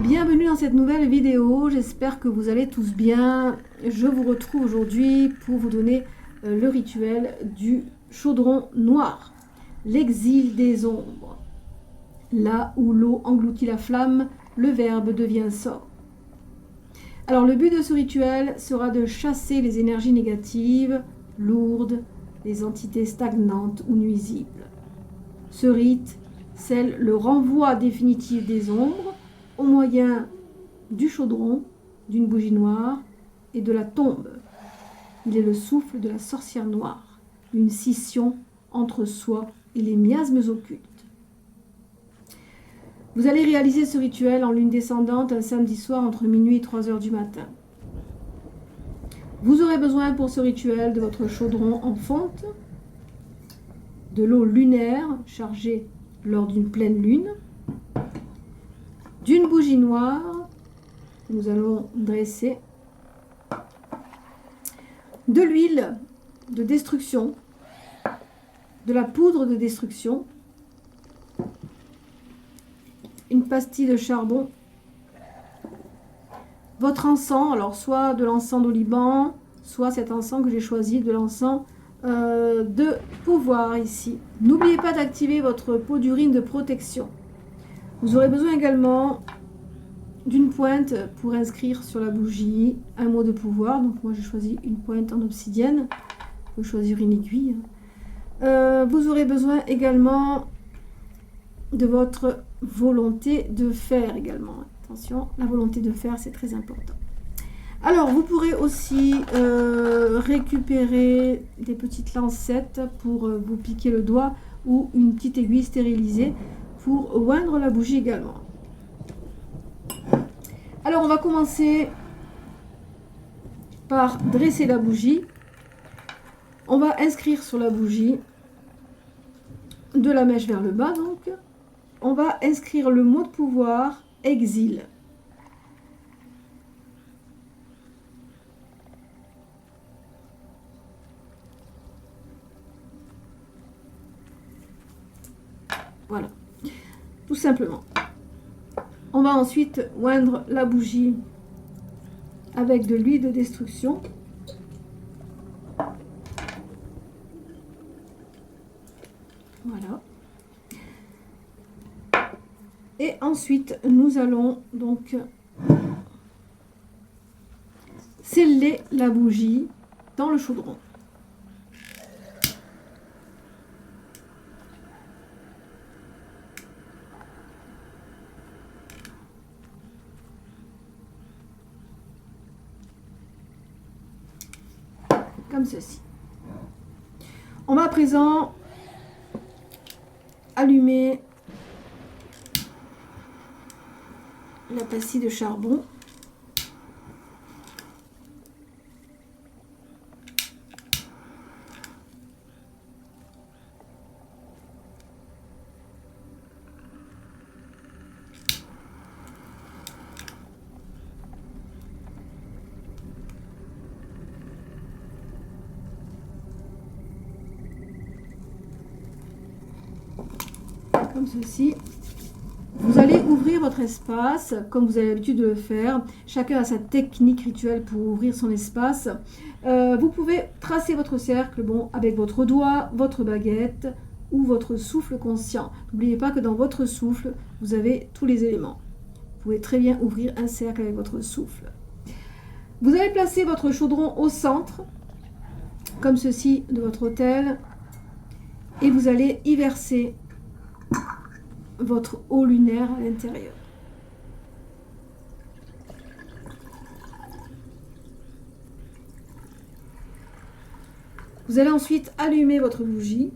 bienvenue dans cette nouvelle vidéo. J'espère que vous allez tous bien. Je vous retrouve aujourd'hui pour vous donner le rituel du chaudron noir, l'exil des ombres. Là où l'eau engloutit la flamme, le verbe devient sort. Alors le but de ce rituel sera de chasser les énergies négatives, lourdes, les entités stagnantes ou nuisibles. Ce rite scelle le renvoi définitif des ombres au moyen du chaudron, d'une bougie noire et de la tombe. Il est le souffle de la sorcière noire, une scission entre soi et les miasmes occultes. Vous allez réaliser ce rituel en lune descendante un samedi soir entre minuit et 3 heures du matin. Vous aurez besoin pour ce rituel de votre chaudron en fonte, de l'eau lunaire chargée lors d'une pleine lune, d'une bougie noire que nous allons dresser, de l'huile de destruction, de la poudre de destruction, une pastille de charbon, votre encens, alors soit de l'encens d'oliban, soit cet encens que j'ai choisi, de l'encens de pouvoir ici. N'oubliez pas d'activer votre pot d'urine de protection. Vous aurez besoin également d'une pointe pour inscrire sur la bougie un mot de pouvoir. Donc moi j'ai choisi une pointe en obsidienne. Vous pouvez choisir une aiguille. Vous aurez besoin également de votre volonté de faire également. Attention, la volonté de faire, c'est très important. Alors, vous pourrez aussi récupérer des petites lancettes pour vous piquer le doigt ou une petite aiguille stérilisée pour oindre la bougie également. Alors, on va commencer par dresser la bougie. On va inscrire sur la bougie de la mèche vers le bas, donc. On va inscrire le mot de pouvoir exil. Voilà, tout simplement. On va ensuite oindre la bougie avec de l'huile de destruction. Voilà. Et ensuite, nous allons donc sceller la bougie dans le chaudron. Comme ceci. On va à présent allumer la pastille de charbon. Comme ceci. Vous allez ouvrir votre espace comme vous avez l'habitude de le faire. Chacun a sa technique rituelle pour ouvrir son espace. Vous pouvez tracer votre cercle avec votre doigt, votre baguette ou votre souffle conscient. N'oubliez pas que dans votre souffle, vous avez tous les éléments. Vous pouvez très bien ouvrir un cercle avec votre souffle. Vous allez placer votre chaudron au centre, comme ceci, de votre autel. Et vous allez y verser votre eau lunaire à l'intérieur. Vous allez ensuite allumer votre bougie.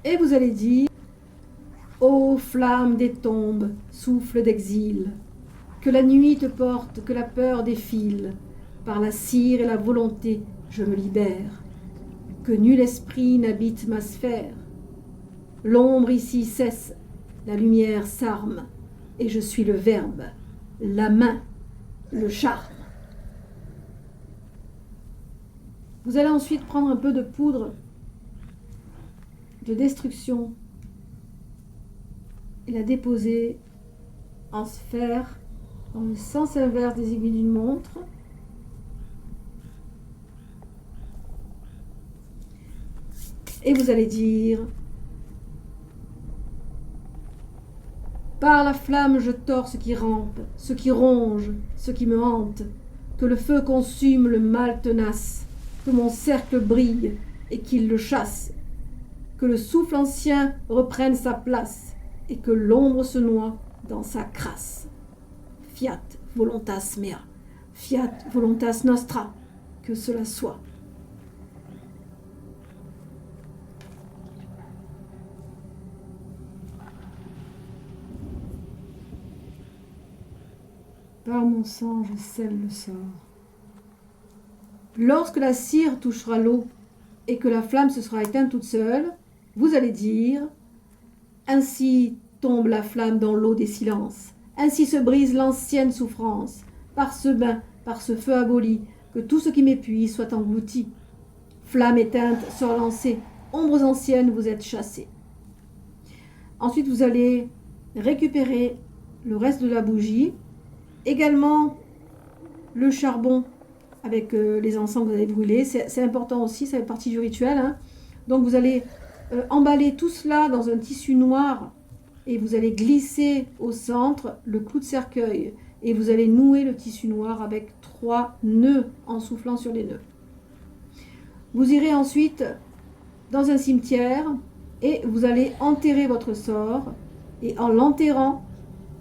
Et vous allez dire: ô flamme des tombes, souffle d'exil, que la nuit te porte, que la peur défile, par la cire et la volonté, je me libère. Que nul esprit n'habite ma sphère. L'ombre ici cesse, la lumière s'arme, et je suis le verbe, la main, le charme. Vous allez ensuite prendre un peu de poudre de destruction et la déposer en sphère dans le sens inverse des aiguilles d'une montre. Et vous allez dire: par la flamme je tords ce qui rampe, ce qui ronge, ce qui me hante, que le feu consume le mal tenace, que mon cercle brille et qu'il le chasse, que le souffle ancien reprenne sa place et que l'ombre se noie dans sa crasse. Fiat voluntas mea, fiat voluntas nostra, que cela soit. Par mon sang, je scelle le sort. Lorsque la cire touchera l'eau et que la flamme se sera éteinte toute seule, vous allez dire: ainsi tombe la flamme dans l'eau des silences, ainsi se brise l'ancienne souffrance, par ce bain, par ce feu aboli, que tout ce qui m'épuise soit englouti. Flamme éteinte sera lancée, ombres anciennes, vous êtes chassées. Ensuite, vous allez récupérer le reste de la bougie, également le charbon avec les encens que vous avez brûlés. C'est important aussi, ça fait partie du rituel, hein. Donc vous allez emballer tout cela dans un tissu noir et vous allez glisser au centre le clou de cercueil et vous allez nouer le tissu noir avec 3 nœuds en soufflant sur les nœuds. Vous irez ensuite dans un cimetière et vous allez enterrer votre sort, et en l'enterrant,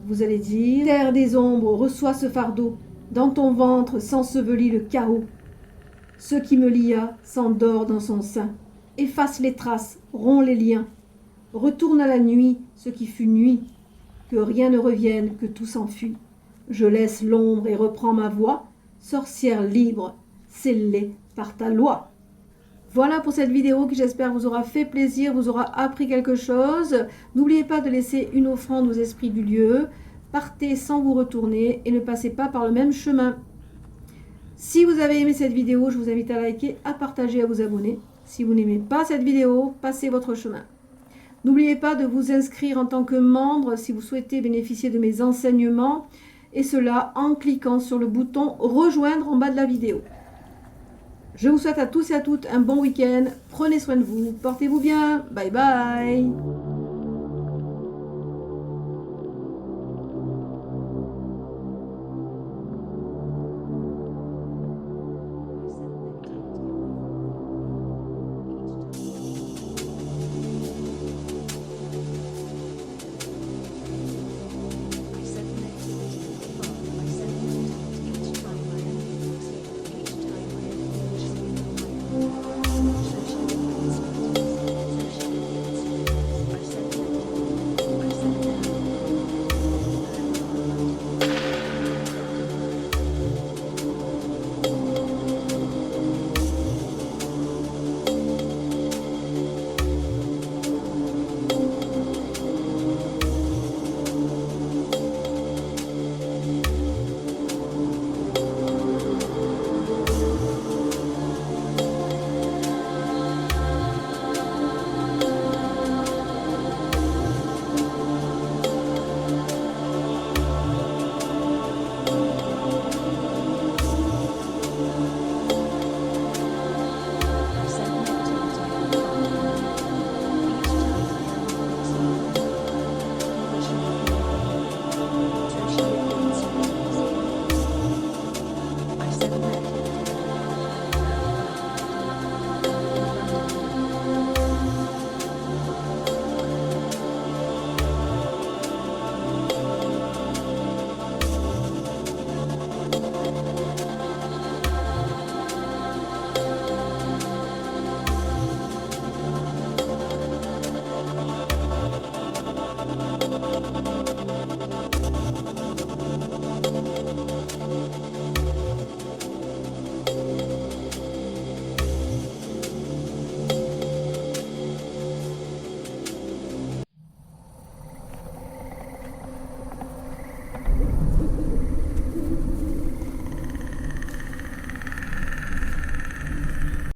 vous allez dire: terre des ombres, reçois ce fardeau, dans ton ventre s'ensevelit le chaos. Ce qui me lia s'endort dans son sein, efface les traces, rompt les liens, retourne à la nuit ce qui fut nuit, que rien ne revienne, que tout s'enfuit. Je laisse l'ombre et reprends ma voix, sorcière libre, scellée par ta loi. Voilà pour cette vidéo qui, j'espère, vous aura fait plaisir, vous aura appris quelque chose. N'oubliez pas de laisser une offrande aux esprits du lieu. Partez sans vous retourner et ne passez pas par le même chemin. Si vous avez aimé cette vidéo, je vous invite à liker, à partager, à vous abonner. Si vous n'aimez pas cette vidéo, passez votre chemin. N'oubliez pas de vous inscrire en tant que membre si vous souhaitez bénéficier de mes enseignements, et cela en cliquant sur le bouton rejoindre en bas de la vidéo. Je vous souhaite à tous et à toutes un bon week-end. Prenez soin de vous. Portez-vous bien. Bye bye.